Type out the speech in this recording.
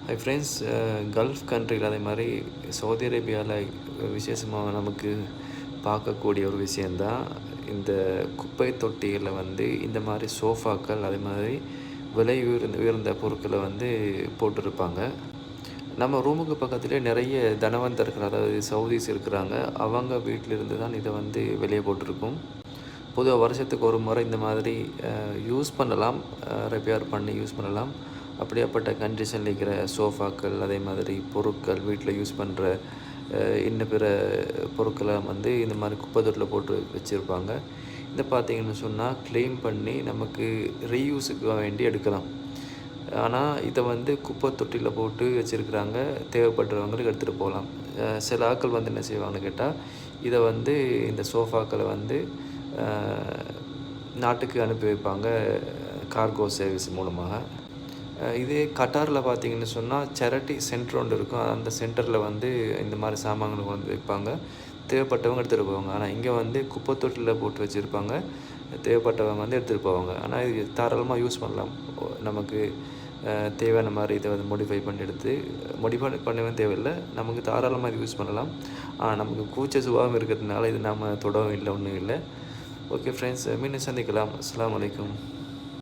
Hi friends, gulf கண்ட்ரியில் அதே மாதிரி சவுதி அரேபியாவில் விசேஷமாக நமக்கு பார்க்கக்கூடிய ஒரு விஷயந்தான் இந்த குப்பை தொட்டிகளில் இந்த மாதிரி சோஃபாக்கள் அதே மாதிரி விலை உயர்ந்த பொருட்களை போட்டிருப்பாங்க. நம்ம ரூமுக்கு பக்கத்துலேயே நிறைய தனவந்தர்கள், அதாவது சவுதிஸ் இருக்கிறாங்க. அவங்க வீட்டிலிருந்து தான் இதை வெளியே போட்டிருக்கும். பொதுவாக வருஷத்துக்கு ஒரு முறை இந்த மாதிரி யூஸ் பண்ணலாம், ரிப்பேர் பண்ணி யூஸ் பண்ணலாம். அப்படியாப்பட்ட கண்டிஷனில் இருக்கிற சோஃபாக்கள் அதே மாதிரி பொருட்கள், வீட்டில் யூஸ் பண்ணுற இன்னும் பிற பொருட்களை இந்த மாதிரி குப்பை தொட்டில் போட்டு வச்சுருப்பாங்க. இதை பார்த்திங்கன்னு சொன்னால் க்ளீன் பண்ணி நமக்கு ரீயூஸுக்கு வேண்டி எடுக்கலாம். ஆனால் இதை குப்பை தொட்டியில் போட்டு வச்சுருக்குறாங்க, தேவைப்படுறவங்களுக்கு எடுத்துகிட்டு போகலாம். சில ஆட்கள் என்ன செய்வாங்கன்னு கேட்டால், இதை இந்த சோஃபாக்களை நாட்டுக்கு அனுப்பி வைப்பாங்க கார்கோ சர்வீஸ் மூலமாக. இதே கட்டாரில் பார்த்திங்கன்னு சொன்னால் சேரிட்டி சென்டர் ஒன்று இருக்கும். அந்த சென்டரில் இந்த மாதிரி சாமான்களை கொண்டு வைப்பாங்க, தேவைப்பட்டவங்க எடுத்துகிட்டு போவாங்க. ஆனால் இங்கே குப்பை தொட்டியில் போட்டு வச்சுருப்பாங்க, தேவைப்பட்டவங்க எடுத்துகிட்டு போவாங்க. ஆனால் இது தாராளமாக யூஸ் பண்ணலாம். நமக்கு தேவையான மாதிரி இதை மோடிஃபை பண்ணி மோடிஃபை பண்ணவே தேவையில்லை, நமக்கு தாராளமாக இது யூஸ் பண்ணலாம். ஆனால் நமக்கு கூச்ச சுபாவம் இருக்கிறதுனால இது நம்ம தொடவும் இல்லை, ஒன்றும் இல்லை. ஓகே ஃப்ரெண்ட்ஸ், மீண்டும் சந்திக்கலாம். அஸ்ஸலாமு அலைக்கும்.